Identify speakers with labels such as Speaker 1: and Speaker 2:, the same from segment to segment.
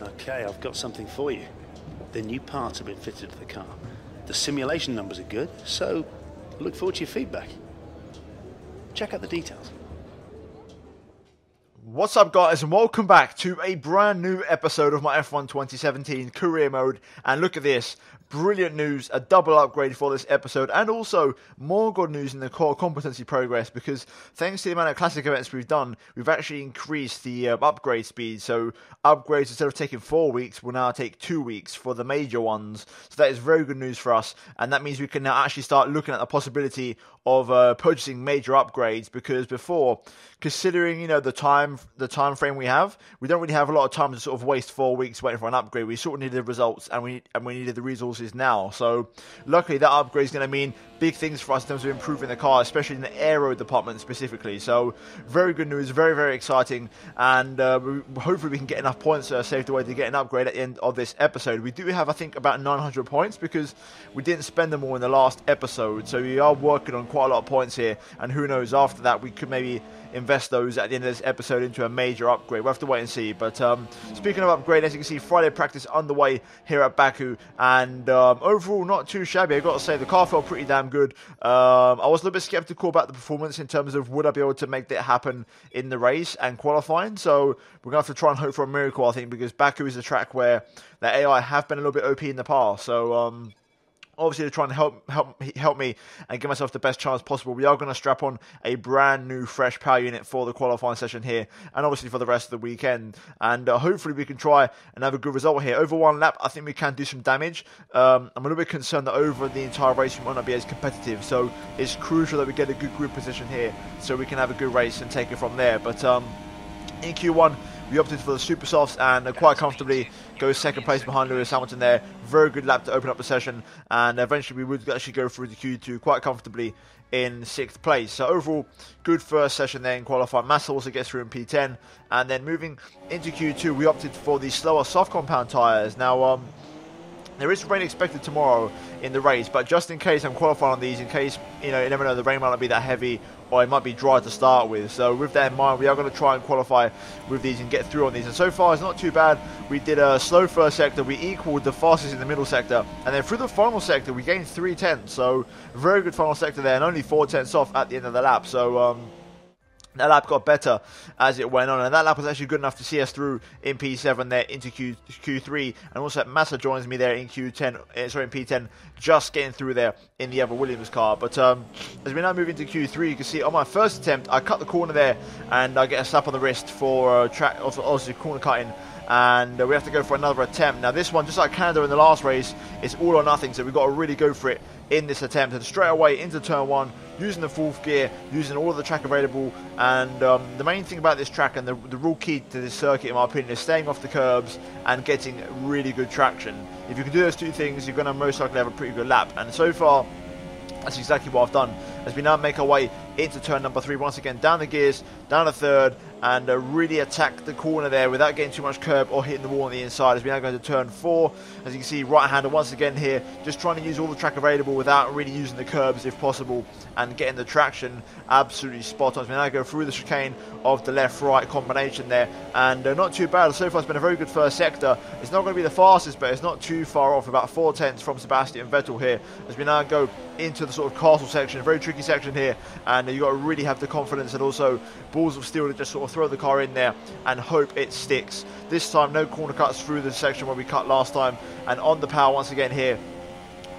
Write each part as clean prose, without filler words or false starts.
Speaker 1: Okay, I've got something for you. The new parts have been fitted to the car. The simulation numbers are good, so look forward to your feedback. Check out the details.
Speaker 2: What's up, guys, and welcome back to a brand new episode of my F1 2017 career mode. And look at this, brilliant news, a double upgrade for this episode, and also more good news in the core competency progress, because thanks to the amount of classic events we've done, we've actually increased the upgrade speed. So upgrades, instead of taking 4 weeks, will now take 2 weeks for the major ones. So that is very good news for us, and that means we can now actually start looking at the possibility of purchasing major upgrades, because before, considering the time frame we have, we don't really have a lot of time to sort of waste 4 weeks waiting for an upgrade. We sort of needed the results, and we needed the resources now. So luckily that upgrade is going to mean big things for us in terms of improving the car, especially in the aero department specifically. So very good news, very, very exciting, and hopefully we can get enough points saved away to get an upgrade at the end of this episode. We do have, I think, about 900 points because we didn't spend them all in the last episode, so we are working on quite a lot of points here, and who knows, after that we could maybe invest those at the end of this episode into a major upgrade. We'll have to wait and see. But speaking of upgrade, as you can see, Friday practice underway here at Baku, and overall not too shabby. I've got to say, the car felt pretty damn good. I was a little bit skeptical about the performance in terms of would I be able to make that happen in the race and qualifying. So we're going to have to try and hope for a miracle, I think, because Baku is a track where the AI have been a little bit OP in the past. So obviously, to try and help me and give myself the best chance possible, we are going to strap on a brand new fresh power unit for the qualifying session here, and obviously for the rest of the weekend. And hopefully we can try and have a good result here. Over one lap, I think we can do some damage. I'm a little bit concerned that over the entire race we might not be as competitive, so it's crucial that we get a good group position here so we can have a good race and take it from there. But in Q1, we opted for the super softs and quite comfortably go second place behind Lewis Hamilton there. Very good lap to open up the session, and eventually we would actually go through the Q2 quite comfortably in 6th place. So overall, good first session there in qualifying. Massa also gets through in P10, and then moving into Q2, we opted for the slower soft compound tyres. Now, there is rain expected tomorrow in the race, but just in case I'm qualifying on these, in case, you never know, the rain might not be that heavy, or it might be dry to start with. So with that in mind, we are going to try and qualify with these and get through on these. And so far, it's not too bad. We did a slow first sector, we equaled the fastest in the middle sector, and then through the final sector, we gained 3 tenths. So very good final sector there, and only 4 tenths off at the end of the lap. So that lap got better as it went on, and that lap was actually good enough to see us through in P7 there into Q3, and also Massa joins me there in in P10, just getting through there in the other Williams car. But as we now move into Q3, you can see on my first attempt, I cut the corner there, and I get a slap on the wrist for also corner cutting, and we have to go for another attempt. Now this one, just like Canada in the last race, it's all or nothing, so we've got to really go for it in this attempt, and straight away into turn 1, using the 4th gear, using all of the track available. And the main thing about this track, and the real key to this circuit in my opinion, is staying off the curbs and getting really good traction. If you can do those two things, you're going to most likely have a pretty good lap, and so far that's exactly what I've done, as we now make our way into turn number 3, once again down the gears, down the 3rd, and really attack the corner there without getting too much curb or hitting the wall on the inside, as we now go to turn 4. As you can see, right-hander once again here, just trying to use all the track available without really using the curbs if possible, and getting the traction absolutely spot on. As we now go through the chicane of the left-right combination there, and not too bad. So far it's been a very good first sector. It's not going to be the fastest, but it's not too far off, about 4 tenths from Sebastian Vettel here, as we now go into the sort of castle section, very tricky section here, and you've got to really have the confidence and also balls of steel to just sort of throw the car in there and hope it sticks. This time no corner cuts through the section where we cut last time, and on the power once again here,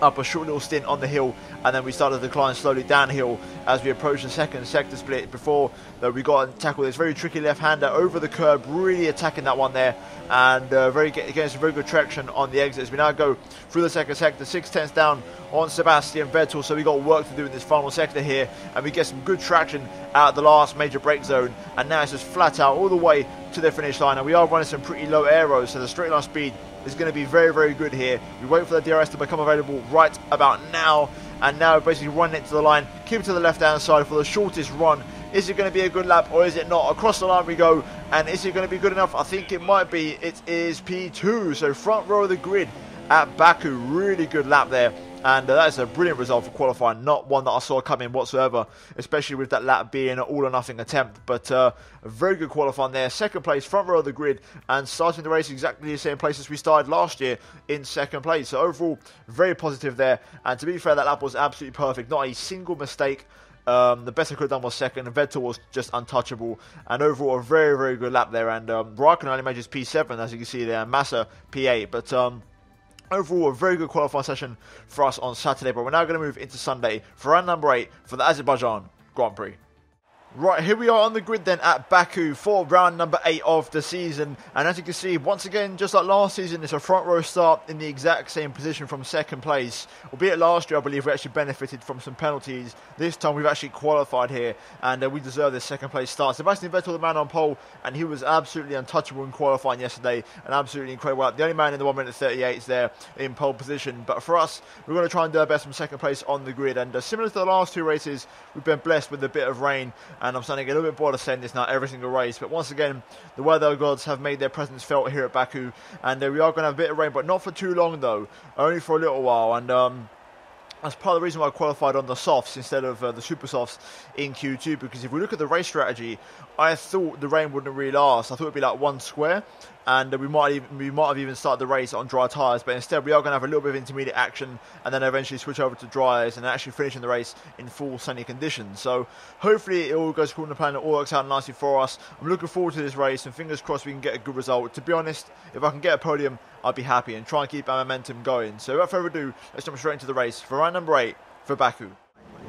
Speaker 2: up a short little stint on the hill, and then we started to decline slowly downhill as we approach the second sector split. Before that, we got to tackle this very tricky left-hander over the curb, really attacking that one there, and getting some very good traction on the exits. We now go through the second sector, 6 tenths down on Sebastian Vettel, so we got work to do in this final sector here, and we get some good traction out of the last major brake zone, and now it's just flat out all the way to the finish line, and we are running some pretty low aeros, so the straight line speed is going to be very, very good here. We wait for the DRS to become available right about now, and now basically running it to the line, keep it to the left-hand side for the shortest run. Is it going to be a good lap, or is it not? Across the line we go, and is it going to be good enough? I think it might be. It is P2, so front row of the grid at Baku. Really good lap there And that is a brilliant result for qualifying, not one that I saw coming whatsoever, especially with that lap being an all-or-nothing attempt. But a very good qualifying there. Second place, front row of the grid, and starting the race exactly the same place as we started last year in second place. So overall, very positive there. And to be fair, that lap was absolutely perfect. Not a single mistake. The best I could have done was second, and Vettel was just untouchable. And overall, a very, very good lap there. And Raikkonen only made his P7, as you can see there, and Massa P8. But overall, a very good qualifying session for us on Saturday. But we're now going to move into Sunday for round number 8 for the Azerbaijan Grand Prix. Right, here we are on the grid then at Baku for round number 8 of the season. And as you can see, once again, just like last season, it's a front row start in the exact same position from second place. Albeit last year, I believe we actually benefited from some penalties. This time we've actually qualified here, and we deserve this second place start. Sebastian Vettel, the man on pole, and he was absolutely untouchable in qualifying yesterday, and absolutely incredible. The only man in the 1 minute 38 is there in pole position. But for us, we're going to try and do our best from second place on the grid. And similar to the last 2 races, we've been blessed with a bit of rain. And I'm starting to get a little bit bored of saying this now every single race. But once again, the weather gods have made their presence felt here at Baku. And we are going to have a bit of rain, but not for too long though. Only for a little while. And that's part of the reason why I qualified on the softs instead of the super softs in Q2. Because if we look at the race strategy, I thought the rain wouldn't really last. I thought it would be like one square. And we might have even started the race on dry tyres, but instead we are going to have a little bit of intermediate action and then eventually switch over to dryers and actually finishing the race in full sunny conditions. So hopefully it all goes according to plan, it all works out nicely for us. I'm looking forward to this race and fingers crossed we can get a good result. To be honest, if I can get a podium, I'd be happy and try and keep our momentum going. So without further ado, let's jump straight into the race for round number 8 for Baku.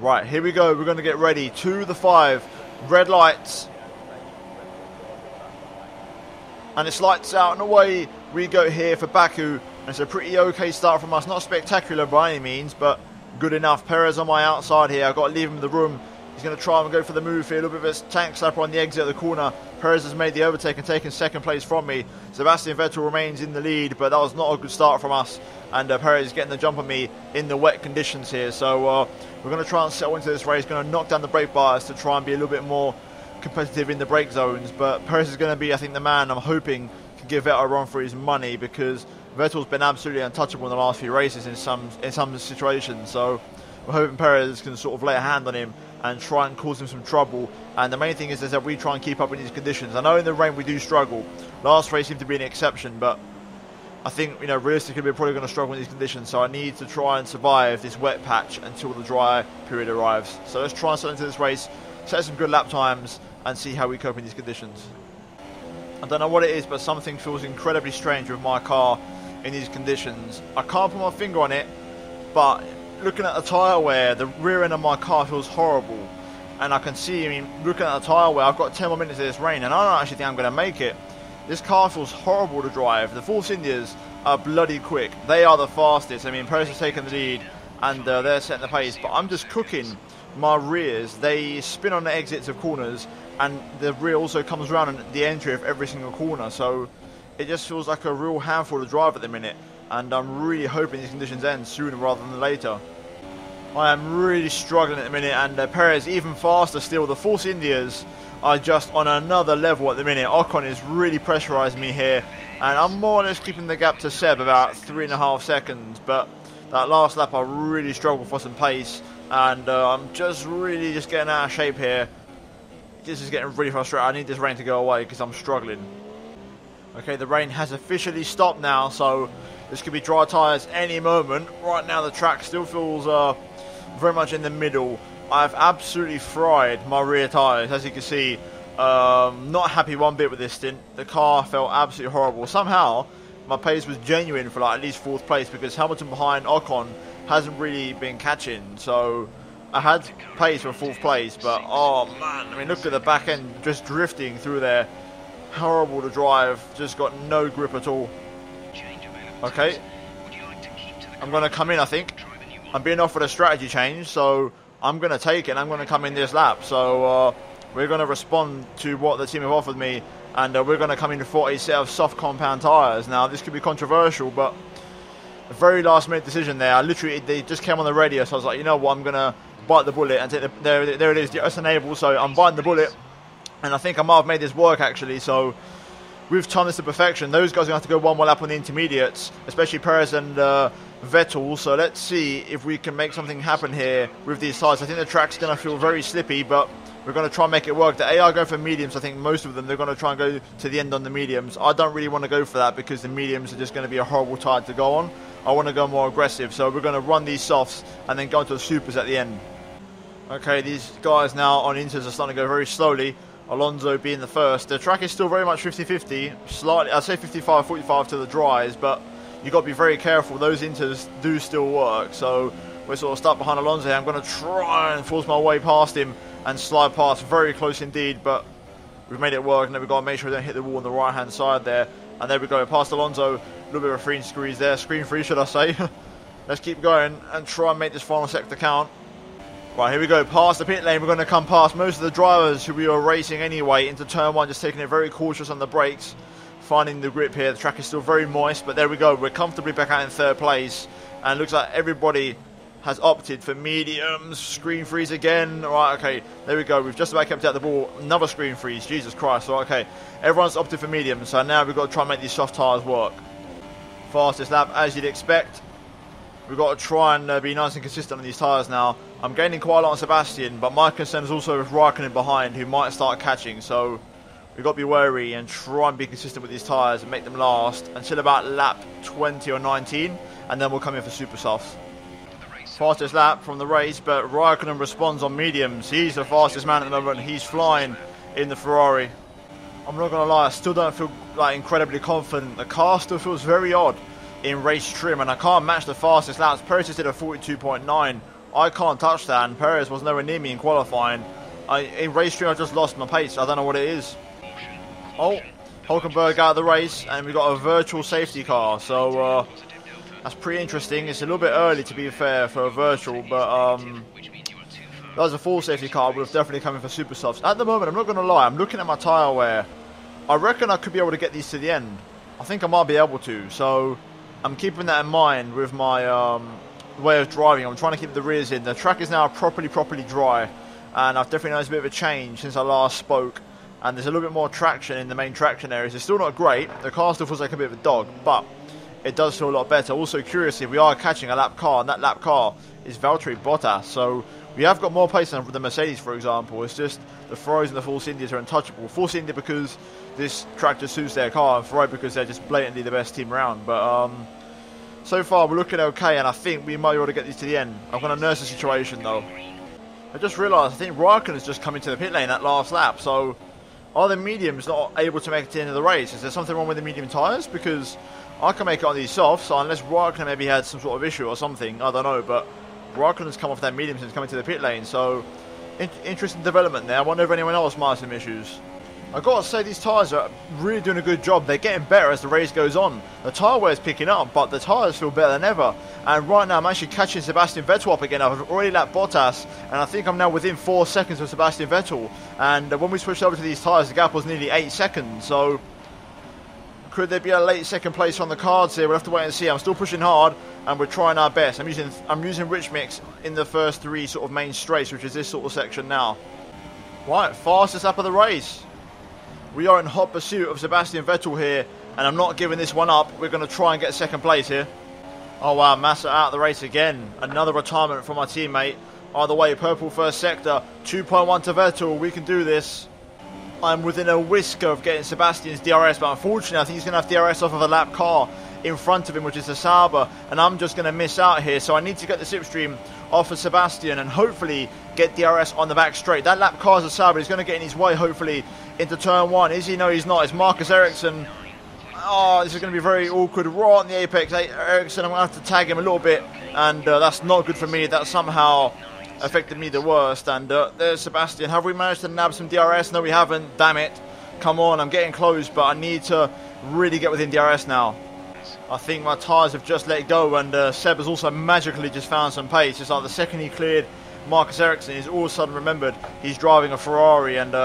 Speaker 2: Right, here we go. We're going to get ready to the 5. Red lights. And it's lights out and away we go here for Baku. And it's a pretty okay start from us. Not spectacular by any means, but good enough. Perez on my outside here. I've got to leave him in the room. He's going to try and go for the move here. A little bit of a tank slapper on the exit of the corner. Perez has made the overtake and taken second place from me. Sebastian Vettel remains in the lead, but that was not a good start from us. And Perez is getting the jump on me in the wet conditions here. So we're going to try and settle into this race. Going to knock down the brake bars to try and be a little bit more competitive in the brake zones. But Perez is going to be, I think, the man I'm hoping can give Vettel a run for his money, because Vettel's been absolutely untouchable in the last few races in some situations. So we're hoping Perez can sort of lay a hand on him and try and cause him some trouble. And the main thing is that we try and keep up in these conditions. I know in the rain we do struggle. Last race seemed to be an exception, but I think, realistically we're probably going to struggle in these conditions. So I need to try and survive this wet patch until the dry period arrives. So let's try and settle into this race, set some good lap times, and see how we cope in these conditions. I don't know what it is, but something feels incredibly strange with my car in these conditions. I can't put my finger on it, but looking at the tyre wear, the rear end of my car feels horrible. And I can see, looking at the tyre wear, I've got 10 more minutes of this rain, and I don't actually think I'm going to make it. This car feels horrible to drive. The Force Indias are bloody quick. They are the fastest. Perez has taken the lead, and they're setting the pace. But I'm just cooking my rears. They spin on the exits of corners, and the rear also comes around at the entry of every single corner. So it just feels like a real handful to drive at the minute. And I'm really hoping these conditions end sooner rather than later. I am really struggling at the minute, and Perez even faster still. The Force Indias are just on another level at the minute. Ocon is really pressurising me here, and I'm more or less keeping the gap to Seb about 3.5 seconds. But that last lap I really struggled for some pace, and I'm just really getting out of shape here. This is getting really frustrating. I need this rain to go away because I'm struggling. Okay, the rain has officially stopped now, so this could be dry tyres any moment. Right now the track still feels very much in the middle. I've absolutely fried my rear tyres, as you can see. Not happy one bit with this stint. The car felt absolutely horrible. Somehow my pace was genuine for at least 4th place, because Hamilton behind Ocon hasn't really been catching. So I had pace for 4th place, but oh man, look at the back end just drifting through there. Horrible to drive, just got no grip at all. Okay, I'm going to come in, I think. I'm being offered a strategy change, so I'm going to take it and I'm going to come in this lap. So we're going to respond to what the team have offered me, and we're going to come in for a set of soft compound tyres. Now this could be controversial, but a very last minute decision there. They just came on the radio, so I was like, you know what, I'm going to bite the bullet and take there it is, just enable. So I'm biting the bullet, and I think I might have made this work actually. So we've timed this to perfection. Those guys are going to have to go one more lap on the intermediates, especially Perez and Vettel, so let's see if we can make something happen here with these tyres. I think the track's going to feel very slippy, but we're going to try and make it work. The AI go for mediums. I think most of them, they're going to try and go to the end on the mediums. I don't really want to go for that because the mediums are just going to be a horrible tyre to go on. I want to go more aggressive, so we're going to run these softs and then go into the supers at the end. Okay, these guys now on inters are starting to go very slowly. Alonso being the first. The track is still very much 50-50, slightly, I'd say 55-45 to the dries, but you've got to be very careful. Those inters do still work, so we're sort of stuck behind Alonso here. I'm going to try and force my way past him and slide past, very close indeed, but we've made it work, and then we've got to make sure we don't hit the wall on the right hand side there. And there we go, past Alonso, a little bit of a free squeeze there, screen free should I say. Let's keep going and try and make this final sector count. Right, here we go, past the pit lane. We're going to come past most of the drivers who we were racing anyway into turn one, just taking it very cautious on the brakes, finding the grip here. The track is still very moist, but there we go, we're comfortably back out in third place, and it looks like everybody has opted for mediums. Screen freeze again. Right, okay, there we go, we've just about kept out the ball. Another screen freeze, Jesus Christ. Right, okay, everyone's opted for mediums, so now we've got to try and make these soft tyres work. Fastest lap as you'd expect. We've got to try and be nice and consistent on these tyres now. I'm gaining quite a lot on Sebastian, but my concern is also with Raikkonen behind, who might start catching, so we've got to be wary and try and be consistent with these tyres and make them last until about lap 20 or 19, and then we'll come in for super softs. Fastest lap from the race, but Raikkonen responds on mediums. He's the fastest man at the moment. He's flying in the Ferrari. I'm not going to lie, I still don't feel like incredibly confident. The car still feels very odd in race trim, and I can't match the fastest laps. Perez just did a 42.9. I can't touch that, and Perez was nowhere near me in qualifying. In race trim, I just lost my pace. I don't know what it is. Oh, Hulkenberg out of the race, and we've got a virtual safety car, so that's pretty interesting. It's a little bit early, to be fair, for a virtual, but if that was a full safety car, would have definitely come in for super softs. At the moment, I'm not going to lie, I'm looking at my tyre wear. I reckon I could be able to get these to the end. I think I might be able to, so I'm keeping that in mind with my way of driving. I'm trying to keep the rears in. The track is now properly dry, and I've definitely noticed a bit of a change since I last spoke, and there's a little bit more traction in the main traction areas. It's still not great. The car still feels like a bit of a dog, but it does feel a lot better. Also, curiously, we are catching a lap car, and that lap car is Valtteri Bottas, so we have got more pace than the Mercedes, for example. It's just the Ferraris and the Force Indias are untouchable. Force India because this track just suits their car, and Ferrari because they're just blatantly the best team around. But so far we're looking okay, and I think we might be able to get these to the end. I'm going to nurse the situation though. I just realised I think Raikkonen has just come into the pit lane that last lap, so are the mediums not able to make it to the end of the race? Is there something wrong with the medium tyres? Because I can make it on these softs, so unless Raikkonen maybe had some sort of issue or something, I don't know, but Raikkonen's come off that medium since coming to the pit lane, so interesting development there. I wonder if anyone else might have some issues. I've got to say, these tyres are really doing a good job. They're getting better as the race goes on. The tyre wear is picking up, but the tyres feel better than ever. And right now I'm actually catching Sebastian Vettel up again. I've already lapped Bottas, and I think I'm now within 4 seconds of Sebastian Vettel. And when we switched over to these tyres, the gap was nearly 8 seconds, so could there be a late second place on the cards here? We'll have to wait and see. I'm still pushing hard, and we're trying our best. I'm using Rich Mix in the first 3 sort of main straights, which is this sort of section now. Right, fastest lap of the race. We are in hot pursuit of Sebastian Vettel here, and I'm not giving this one up. We're going to try and get second place here. Oh wow, Massa out of the race again. Another retirement from my teammate. Either way, purple first sector, 2.1 to Vettel. We can do this. I'm within a whisker of getting Sebastian's DRS, but unfortunately I think he's going to have DRS off of a lap car in front of him, which is a Sauber, and I'm just going to miss out here, so I need to get the slipstream off of Sebastian and hopefully get DRS on the back straight. That lap car is a Sauber. He's going to get in his way, hopefully, into turn 1. Is he? No, he's not. It's Marcus Ericsson. Oh, this is going to be very awkward. Right on the apex. Ericsson, I'm going to have to tag him a little bit, and that's not good for me. That somehow affected me the worst. And there's Sebastian. Have we managed to nab some DRS? No, we haven't. Damn it. Come on, I'm getting close, but I need to really get within DRS now. I think my tyres have just let go, and Seb has also magically just found some pace. It's like the second he cleared Marcus Ericsson, he's all of a sudden remembered he's driving a Ferrari, and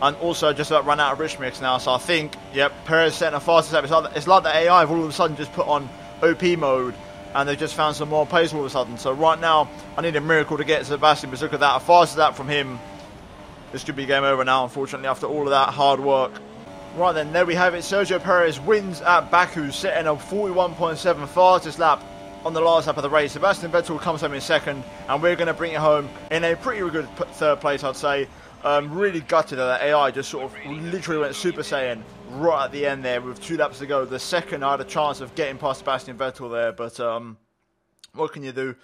Speaker 2: also just about run out of Rich Mix now. So I think, yep, Perez setting a fastest lap. It's like the AI have all of a sudden just put on OP mode, and they've just found some more pace all of a sudden. So right now, I need a miracle to get Sebastian, but look at that, a fastest lap from him. This could be game over now, unfortunately, after all of that hard work. Right then, there we have it. Sergio Perez wins at Baku, setting a 41.7 fastest lap on the last lap of the race. Sebastian Vettel comes home in second, and we're going to bring it home in a pretty good third place, I'd say. Really gutted that AI just sort of literally went Super Saiyan right at the end there with 2 laps to go. The second I had a chance of getting past Sebastian Vettel there, but what can you do?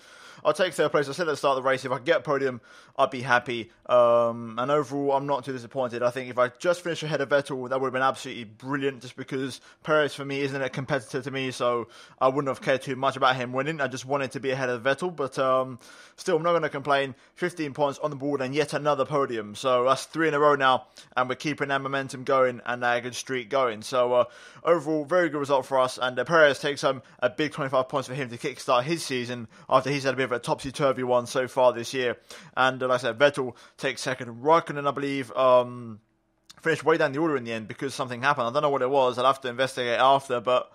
Speaker 2: I'll take third place. I said at the start of the race, if I could get a podium, I'd be happy. And overall, I'm not too disappointed. I think if I just finished ahead of Vettel, that would have been absolutely brilliant, just because Perez, for me, isn't a competitor to me, so I wouldn't have cared too much about him winning. I just wanted to be ahead of Vettel, but still, I'm not going to complain. 15 points on the board and yet another podium. So that's 3 in a row now, and we're keeping that momentum going and that good streak going. So overall, very good result for us, and Perez takes home a big 25 points for him to kickstart his season after he's had a bit of a topsy-turvy one so far this year. And like I said, Vettel takes second. Raikkonen, I believe, finished way down the order in the end because something happened. I don't know what it was. I'll have to investigate after, but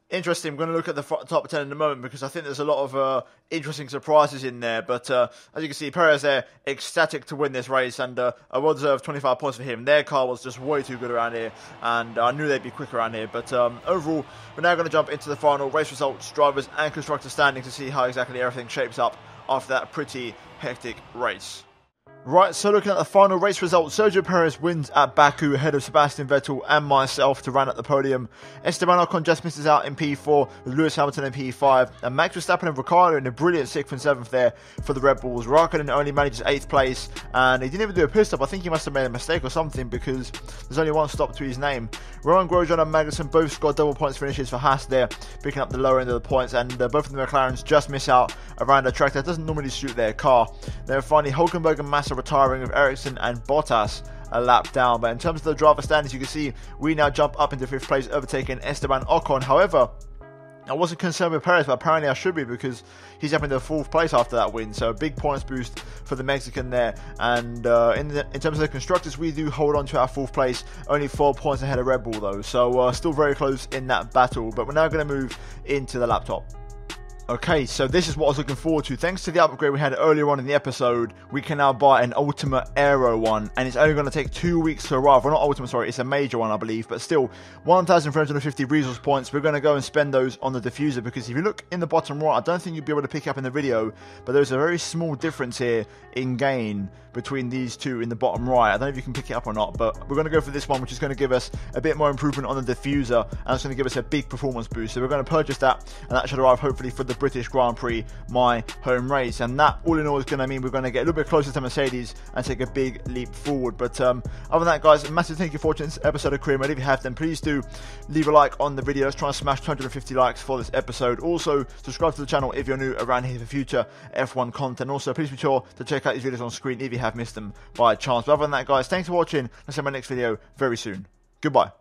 Speaker 2: interesting. I'm going to look at the top 10 in a moment because I think there's a lot of interesting surprises in there. But as you can see, Perez there, ecstatic to win this race, and a well-deserved 25 points for him. Their car was just way too good around here, and I knew they'd be quick around here. But overall, we're now going to jump into the final race results, drivers and constructors standing to see how exactly everything shapes up after that pretty hectic race. Right, so looking at the final race results, Sergio Perez wins at Baku ahead of Sebastian Vettel and myself to round up the podium. Esteban Ocon just misses out in P4 with Lewis Hamilton in P5, and Max Verstappen and Ricciardo in a brilliant 6th and 7th there for the Red Bulls. Raikkonen only manages 8th place, and he didn't even do a pit stop. I think he must have made a mistake or something because there's only one stop to his name. Rowan Grosjean and Magnussen both scored double points finishes for Haas there, picking up the lower end of the points, and both of the McLarens just miss out around a track that doesn't normally suit their car. Then finally, Hulkenberg and Massa retiring with Ericsson and Bottas a lap down. But in terms of the driver standings, you can see we now jump up into 5th place, overtaking Esteban Ocon. However, I wasn't concerned with Perez, but apparently I should be because he's up in the 4th place after that win. So a big points boost for the Mexican there. And in terms of the constructors, we do hold on to our 4th place, only 4 points ahead of Red Bull though. So still very close in that battle. But we're now going to move into the laptop. Okay, so this is what I was looking forward to. Thanks to the upgrade we had earlier on in the episode, we can now buy an Ultimate Aero one, and it's only going to take 2 weeks to arrive. Well, not Ultimate, sorry, it's a major one, I believe, but still, 1,350 resource points. We're going to go and spend those on the diffuser, because if you look in the bottom right, I don't think you'll be able to pick up in the video, but there's a very small difference here in gain between these two in the bottom right. I don't know if you can pick it up or not, but we're going to go for this one, which is going to give us a bit more improvement on the diffuser, and it's going to give us a big performance boost. So we're going to purchase that, and that should arrive hopefully for the British Grand Prix, my home race. And that all in all is going to mean we're going to get a little bit closer to Mercedes and take a big leap forward. But other than that, guys, a massive thank you for watching this episode of Career Mode. If you have, then please do leave a like on the video. Let's try and smash 250 likes for this episode. Also, subscribe to the channel if you're new around here for future F1 content. Also, please be sure to check out these videos on screen if you have missed them by chance. But other than that, guys, thanks for watching. I'll see you in my next video very soon. Goodbye.